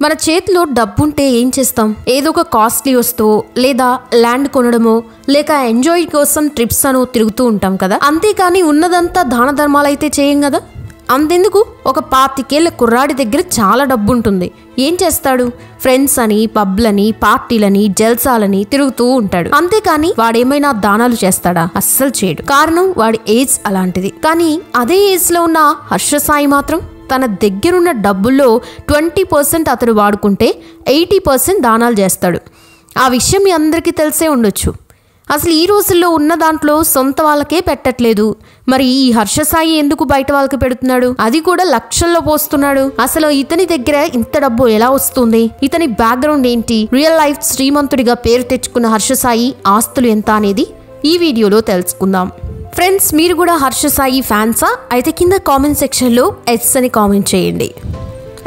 మన చేతిలో డబ్బుంటే ఏం చేస్తాం? ఏదో ఒక కాస్ట్లీ వస్తువు లేదా ల్యాండ్ కొనడమో లేక ఎంజాయ్ కోసం ట్రిప్స్ అనో తిరుగుతూ ఉంటాం కదా. అంతేకాని ఉన్నదంతా దాన ధర్మాలైతే చేయం కదా. అంతెందుకు, ఒక 25 ఏళ్ల కుర్రాడి దగ్గర చాలా డబ్బు ఉంటుంది. ఏం చేస్తాడు? ఫ్రెండ్స్ అని, పబ్లని, పార్టీలని, జల్సాలని తిరుగుతూ ఉంటాడు. అంతేకాని వాడేమైనా దానాలు చేస్తాడా? అస్సలు చేయడు. కారణం వాడి ఏజ్ అలాంటిది. కానీ అదే ఏజ్ లో ఉన్న హర్ష సాయి మాత్రం తన దగ్గరున్న డబ్బుల్లో 20% అతడు వాడుకుంటే 80% దానాలు చేస్తాడు. ఆ విషయం మీ అందరికీ తెలిసే ఉండొచ్చు. అసలు ఈ రోజుల్లో ఉన్న దాంట్లో సొంత వాళ్ళకే పెట్టట్లేదు. మరి ఈ హర్ష సాయి ఎందుకు బయట వాళ్ళకి పెడుతున్నాడు? అది కూడా లక్షల్లో పోస్తున్నాడు. అసలు ఇతని దగ్గర ఇంత డబ్బు ఎలా వస్తుంది? ఇతని బ్యాక్గ్రౌండ్ ఏంటి? రియల్ లైఫ్ శ్రీమంతుడిగా పేరు తెచ్చుకున్న హర్ష సాయి ఆస్తులు ఎంత అనేది ఈ వీడియోలో తెలుసుకుందాం. ఫ్రెండ్స్, మీరు కూడా హర్ష సాయి ఫ్యాన్సా? అయితే కింద కామెంట్ సెక్షన్లో ఎస్ అని కామెంట్ చేయండి.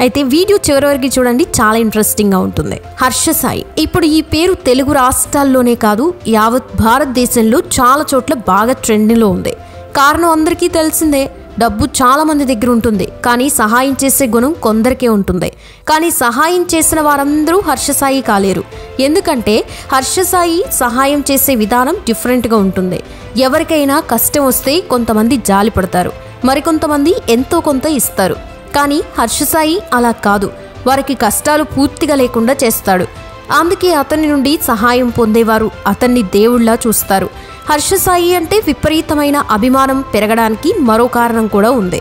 అయితే వీడియో చివరి వరకు చూడండి, చాలా ఇంట్రెస్టింగ్గా ఉంటుంది. హర్ష సాయి ఇప్పుడు ఈ పేరు తెలుగు రాష్ట్రాల్లోనే కాదు, యావత్ భారతదేశంలో చాలా చోట్ల బాగా ట్రెండింగ్లో ఉంది. కారణం అందరికీ తెలిసిందే, డబ్బు చాలా మంది దగ్గర ఉంటుంది, కానీ సహాయం చేసే గుణం కొందరికే ఉంటుంది. కానీ సహాయం చేసిన వారందరూ హర్ష సాయి కాలేరు. ఎందుకంటే హర్ష సాయి సహాయం చేసే విధానం డిఫరెంట్గా ఉంటుంది. ఎవరికైనా కష్టం వస్తే కొంతమంది జాలి పడతారు, మరికొంతమంది ఎంతో కొంత ఇస్తారు. కానీ హర్ష సాయి అలా కాదు, వారికి కష్టాలు పూర్తిగా లేకుండా చేస్తాడు. అందుకే అతని నుండి సహాయం పొందేవారు అతన్ని దేవుళ్లా చూస్తారు. హర్ష సాయి అంటే విపరీతమైన అభిమానం పెరగడానికి మరో కారణం కూడా ఉంది.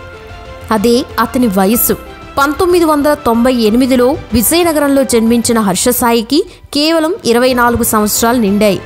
అదే అతని వయస్సు. 1998లో విజయనగరంలో జన్మించిన హర్ష సాయికి కేవలం 24 సంవత్సరాలు నిండాయి.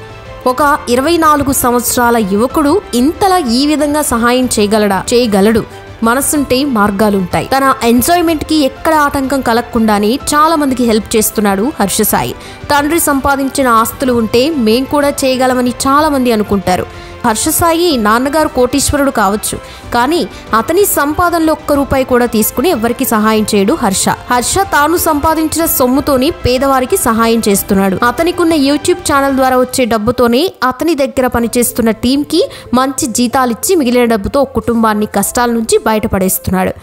ఒక 24 సంవత్సరాల యువకుడు ఇంతలా ఈ విధంగా సహాయం చేయగలడు. మనసుంటే మార్గాలుంటాయి. తన ఎంజాయ్మెంట్ కి ఎక్కడ ఆటంకం కలగకుండానే చాలా మందికి హెల్ప్ చేస్తున్నాడు హర్ష సాయి. తండ్రి సంపాదించిన ఆస్తులు ఉంటే మేం కూడా చేయగలమని చాలా మంది అనుకుంటారు. హర్ష సాయి నాన్నగారు కోటీశ్వరుడు కావచ్చు, కానీ అతని సంపాదనలో ₹1 కూడా తీసుకుని ఎవరికి సహాయం చేయడు హర్ష తాను సంపాదించిన సొమ్ముతోనే పేదవారికి సహాయం చేస్తున్నాడు. అతనికున్న యూట్యూబ్ ఛానల్ ద్వారా వచ్చే డబ్బుతోనే అతని దగ్గర పనిచేస్తున్న టీంకి మంచి జీతాలిచ్చి మిగిలిన డబ్బుతో కుటుంబాన్ని కష్టాల నుంచి బయటపడేస్తున్నాడు.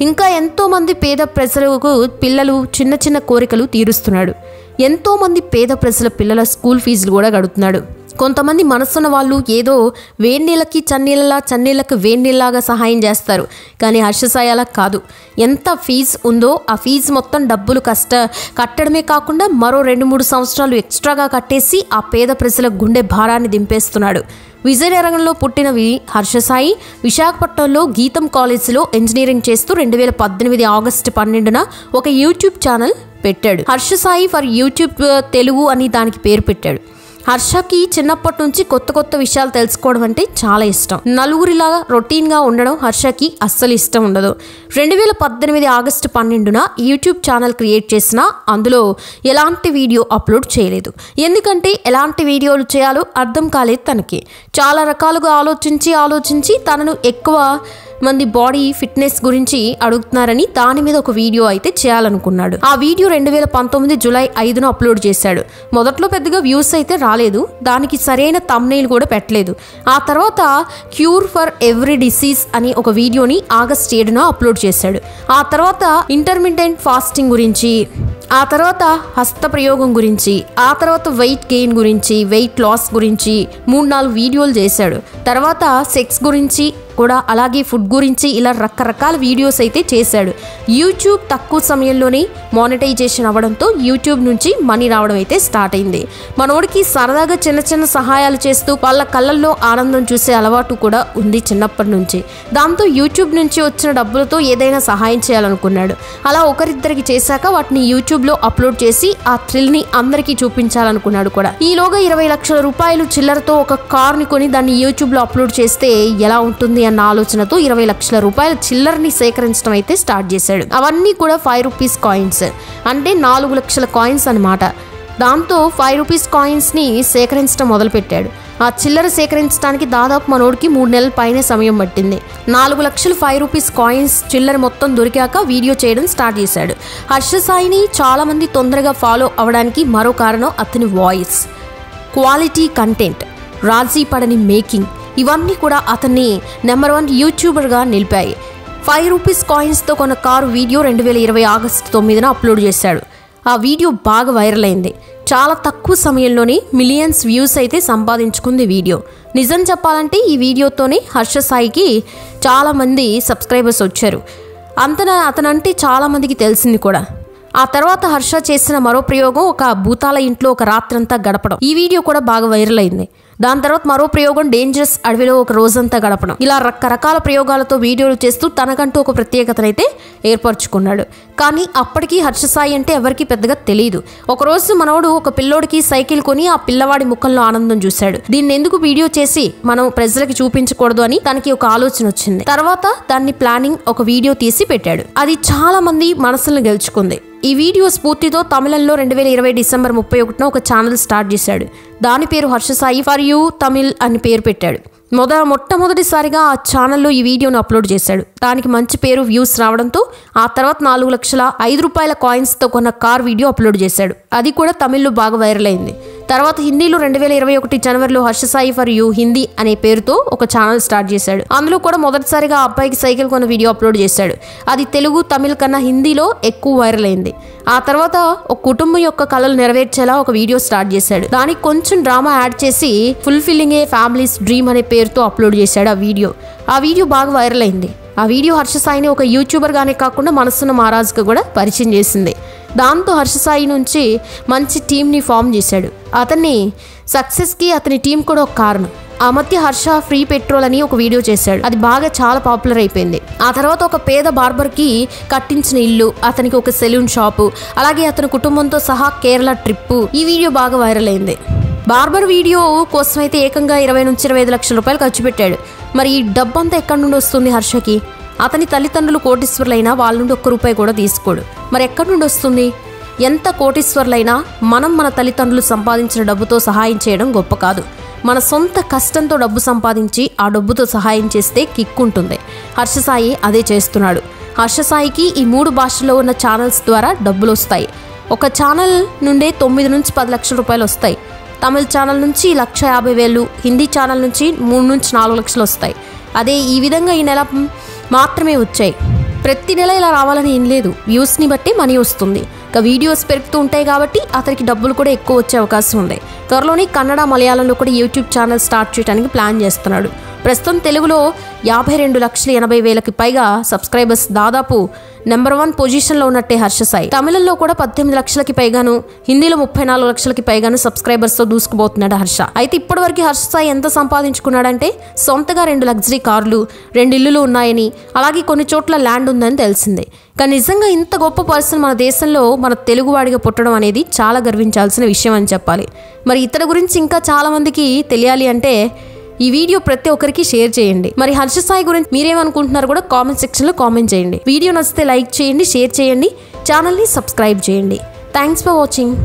ఇంకా ఎంతో మంది పేద ప్రజలకు పిల్లలు చిన్న చిన్న కోరికలు తీరుస్తున్నాడు. ఎంతో మంది పేద ప్రజల పిల్లల స్కూల్ ఫీజులు కూడా గడుపుతున్నాడు. కొంతమంది మనసున్న వాళ్ళు ఏదో వేడినీళ్ళకి చన్నీళ్ళకి వేడినీళ్ళలాగా సహాయం చేస్తారు. కానీ హర్ష సాయి అలా కాదు. ఎంత ఫీజు ఉందో ఆ ఫీజు మొత్తం డబ్బులు కట్టడమే కాకుండా మరో 2-3 సంవత్సరాలు ఎక్స్ట్రాగా కట్టేసి ఆ పేద ప్రజల గుండె భారాన్ని దింపేస్తున్నాడు. విజయనగరంలో పుట్టినవి హర్ష సాయి విశాఖపట్నంలో గీతం కాలేజీలో ఇంజనీరింగ్ చేస్తూ 2018 ఆగస్టు 12న ఒక యూట్యూబ్ ఛానల్ పెట్టాడు. హర్ష సాయి ఫర్ యూట్యూబ్ తెలుగు అని దానికి పేరు పెట్టాడు. హర్షకి చిన్నప్పటి నుంచి కొత్త విషయాలు తెలుసుకోవడం అంటే చాలా ఇష్టం. నలుగురిలాగా రొటీన్గా ఉండడం హర్షకి అస్సలు ఇష్టం ఉండదు. 2018 ఆగస్టు 12న యూట్యూబ్ ఛానల్ క్రియేట్ చేసినా అందులో ఎలాంటి వీడియో అప్లోడ్ చేయలేదు. ఎందుకంటే ఎలాంటి వీడియోలు చేయాలో అర్థం కాలేదు తనకి. చాలా రకాలుగా ఆలోచించి తనను ఎక్కువ మంది బాడీ ఫిట్నెస్ గురించి అడుగుతున్నారని దాని మీద ఒక వీడియో అయితే చేయాలనుకున్నాడు. ఆ వీడియో 2019 జూలై 5న అప్లోడ్ చేశాడు. మొదట్లో పెద్దగా వ్యూస్ అయితే రాలేదు, దానికి సరైన థంబ్నెయిల్ కూడా పెట్టలేదు. ఆ తర్వాత క్యూర్ ఫర్ ఎవ్రీ డిసీజ్ అని ఒక వీడియోని ఆగస్ట్ 7న అప్లోడ్ చేశాడు. ఆ తర్వాత ఇంటర్మిటెంట్ ఫాస్టింగ్ గురించి, ఆ తర్వాత హస్తప్రయోగం గురించి, ఆ తర్వాత వెయిట్ గెయిన్ గురించి, వెయిట్ లాస్ గురించి 3-4 వీడియోలు చేశాడు. తర్వాత సెక్స్ గురించి కూడా, అలాగే ఫుడ్ గురించి, ఇలా రకరకాల వీడియోస్ అయితే చేశాడు. యూట్యూబ్ తక్కువ సమయంలోనే మానిటైజేషన్ అవ్వడంతో యూట్యూబ్ నుంచి మనీ రావడం అయితే స్టార్ట్ అయింది. మనోడికి సరదాగా చిన్న సహాయాలు చేస్తూ వాళ్ళ కళ్ళల్లో ఆనందం చూసే అలవాటు కూడా ఉంది చిన్నప్పటి నుంచి. దాంతో యూట్యూబ్ నుంచి వచ్చిన డబ్బులతో ఏదైనా సహాయం చేయాలనుకున్నాడు. అలా ఒకరిద్దరికి చేశాక వాటిని యూట్యూబ్లో అప్లోడ్ చేసి ఆ థ్రిల్ని అందరికీ చూపించాలనుకున్నాడు కూడా. ఈలోగా 20 లక్షల రూపాయలు చిల్లరతో ఒక కార్ని కొని దాన్ని యూట్యూబ్లో అప్లోడ్ చేస్తే ఎలా ఉంటుంది అన్న ఆలోచనతో 20 లక్షల రూపాయల చిల్లర్ని సేకరించడం అయితే స్టార్ట్ చేశాడు. అవన్నీ కూడా ₹5 కాయిన్స్, అంటే 4 లక్షల కాయిన్స్ అన్నమాట. దాంతో ₹5 కాయిన్స్ని సేకరించడం మొదలుపెట్టాడు. ఆ చిల్లర సేకరించడానికి దాదాపు మనోడికి 3 నెలల పైనే సమయం పట్టింది. 4 లక్షలు ₹5 కాయిన్స్ చిల్లర మొత్తం దొరికాక వీడియో చేయడం స్టార్ట్ చేశాడు. హర్ష సాయిని చాలా మంది తొందరగా ఫాలో అవడానికి మరో కారణం అతని వాయిస్, క్వాలిటీ కంటెంట్, రాజీ పడని మేకింగ్, ఇవన్నీ కూడా అతన్ని నెంబర్ 1 యూట్యూబర్గా నిలిపాయి. ₹5 కాయిన్స్తో కొన్న కారు వీడియో 2020 ఆగస్టు 9న అప్లోడ్ చేశాడు. ఆ వీడియో బాగా వైరల్ అయింది. చాలా తక్కువ సమయంలోనే మిలియన్స్ వ్యూస్ అయితే సంపాదించుకుంది వీడియో. నిజం చెప్పాలంటే ఈ వీడియోతోనే హర్ష సాయికి చాలామంది సబ్స్క్రైబర్స్ వచ్చారు. అతనంటే చాలామందికి తెలిసింది కూడా. ఆ తర్వాత హర్ష చేసిన మరో ప్రయోగం ఒక భూతాల ఇంట్లో ఒక రాత్రంతా గడపడం. ఈ వీడియో కూడా బాగా వైరల్ అయింది. దాని తర్వాత మరో ప్రయోగం డేంజరస్ అడవిలో ఒక రోజంతా గడపడం. ఇలా రకరకాల ప్రయోగాలతో వీడియోలు చేస్తూ తనకంటూ ఒక ప్రత్యేకతనైతే ఏర్పరచుకున్నాడు. కానీ అప్పటికీ హర్ష సాయి అంటే ఎవరికి పెద్దగా తెలియదు. ఒకరోజు మనవడు ఒక పిల్లోడికి సైకిల్ కొని ఆ పిల్లవాడి ముఖంలో ఆనందం చూశాడు. దీన్ని ఎందుకు వీడియో చేసి మనం ప్రజలకి చూపించకూడదు అని తనకి ఒక ఆలోచన వచ్చింది. తర్వాత దాన్ని ప్లానింగ్ ఒక వీడియో తీసి పెట్టాడు. అది చాలా మంది మనసులను గెలుచుకుంది. ఈ వీడియో స్ఫూర్తితో తమిళంలో 2020 డిసెంబర్ 31న ఒక ఛానల్ స్టార్ట్ చేశాడు. దాని పేరు హర్ష సాయి ఫర్ యూ తమిళ్ అని పేరు పెట్టాడు. మొట్టమొదటిసారిగా ఆ ఛానల్లో ఈ వీడియోను అప్లోడ్ చేశాడు. దానికి మంచి పేరు, వ్యూస్ రావడంతో ఆ తర్వాత 4,05,000 రూపాయల కాయిన్స్తో కొన్న కార్ వీడియో అప్లోడ్ చేశాడు. అది కూడా తమిళ్లో బాగా వైరల్ అయింది. తర్వాత హిందీలో 2021 జనవరిలో హర్ష సాయి ఫర్ యూ హిందీ అనే పేరుతో ఒక ఛానల్ స్టార్ట్ చేశాడు. అందులో కూడా మొదటిసారిగా ఆ అబ్బాయికి సైకిల్ కొన్న వీడియో అప్లోడ్ చేశాడు. అది తెలుగు, తమిళ్ కన్నా హిందీలో ఎక్కువ వైరల్ అయింది. ఆ తర్వాత ఒక కుటుంబం యొక్క కలలు నెరవేర్చేలా ఒక వీడియో స్టార్ట్ చేశాడు. దానికి కొంచెం డ్రామా యాడ్ చేసి ఫుల్ఫిల్లింగ్ ఏ ఫ్యామిలీస్ డ్రీమ్ అనే పేరుతో అప్లోడ్ చేశాడు ఆ వీడియో బాగా వైరల్ అయింది. ఆ వీడియో హర్ష సాయిని ఒక యూట్యూబర్ గానే కాకుండా మనసున్న మహారాజ్గా కూడా పరిచయం చేసింది. దాంతో హర్ష సాయి నుంచి మంచి టీంని ఫామ్ చేశాడు. అతన్ని సక్సెస్కి అతని టీం కూడా ఒక కారణం. ఆ మధ్య హర్ష ఫ్రీ పెట్రోల్ అని ఒక వీడియో చేశాడు. అది బాగా చాలా పాపులర్ అయిపోయింది. ఆ తర్వాత ఒక పేద బార్బర్కి కట్టించిన ఇల్లు, అతనికి ఒక సెలూన్ షాపు, అలాగే అతని కుటుంబంతో సహా కేరళ ట్రిప్పు, ఈ వీడియో బాగా వైరల్ అయింది. బార్బర్ వీడియో కోసం అయితే ఏకంగా 20 నుంచి 25 లక్షల రూపాయలు ఖర్చు పెట్టాడు. మరి ఈ డబ్బంతా ఎక్కడి నుండి వస్తుంది హర్షకి? అతని తల్లిదండ్రులు కోటీశ్వరులైనా వాళ్ళ నుండి ఒక్క రూపాయి కూడా తీసుకోడు. మరి ఎక్కడి నుండి వస్తుంది? ఎంత కోటీశ్వరులైనా మనం మన తల్లిదండ్రులు సంపాదించిన డబ్బుతో సహాయం చేయడం గొప్ప కాదు. మన సొంత కష్టంతో డబ్బు సంపాదించి ఆ డబ్బుతో సహాయం చేస్తే కిక్ ఉంటుంది. హర్ష సాయి అదే చేస్తున్నాడు. హర్ష సాయికి ఈ 3 భాషల్లో ఉన్న ఛానల్స్ ద్వారా డబ్బులు వస్తాయి. ఒక ఛానల్ నుండే 9 నుంచి 10 లక్షల రూపాయలు వస్తాయి. తమిళ ఛానల్ నుంచి 1,50,000, హిందీ ఛానల్ నుంచి 3 నుంచి 4 లక్షలు వస్తాయి. అదే ఈ విధంగా ఈ నెల మాత్రమే వచ్చాయి. ప్రతి నెల ఇలా రావాలని ఏం లేదు. వ్యూస్ని బట్టి మనీ వస్తుంది. ఇక వీడియోస్ పెరుగుతూ ఉంటాయి కాబట్టి అతనికి డబ్బులు కూడా ఎక్కువ వచ్చే అవకాశం ఉంది. త్వరలోనే కన్నడ, మలయాళంలో కూడా యూట్యూబ్ ఛానల్ స్టార్ట్ చేయడానికి ప్లాన్ చేస్తున్నాడు. ప్రస్తుతం తెలుగులో 52,80,000కి పైగా సబ్స్క్రైబర్స్, దాదాపు నెంబర్ 1 పొజిషన్లో ఉన్నట్టే హర్ష సాయి. తమిళంలో కూడా 18 లక్షలకి పైగాను, హిందీలో 34 లక్షలకి పైగాను సబ్స్క్రైబర్స్తో దూసుకుపోతున్నాడు హర్ష. అయితే ఇప్పటివరకు హర్ష సాయి ఎంత సంపాదించుకున్నాడంటే సొంతగా 2 లగ్జరీ కార్లు, 2 ఇల్లులు ఉన్నాయని, అలాగే కొన్ని చోట్ల ల్యాండ్ ఉందని తెలిసిందే. కానీ నిజంగా ఇంత గొప్ప పర్సన్ మన దేశంలో మన తెలుగువాడిగా పుట్టడం అనేది చాలా గర్వించాల్సిన విషయం అని చెప్పాలి. మరి ఇతడి గురించి ఇంకా చాలా మందికి తెలియాలి అంటే ఈ వీడియో ప్రతి ఒక్కరికి షేర్ చేయండి. మరి హర్ష సాయి గురించి మీరేమనుకుంటున్నారు కూడా కామెంట్ సెక్షన్లో కామెంట్ చేయండి. వీడియో నచ్చితే లైక్ చేయండి, షేర్ చేయండి, ఛానల్ని సబ్స్క్రైబ్ చేయండి. Thanks for watching.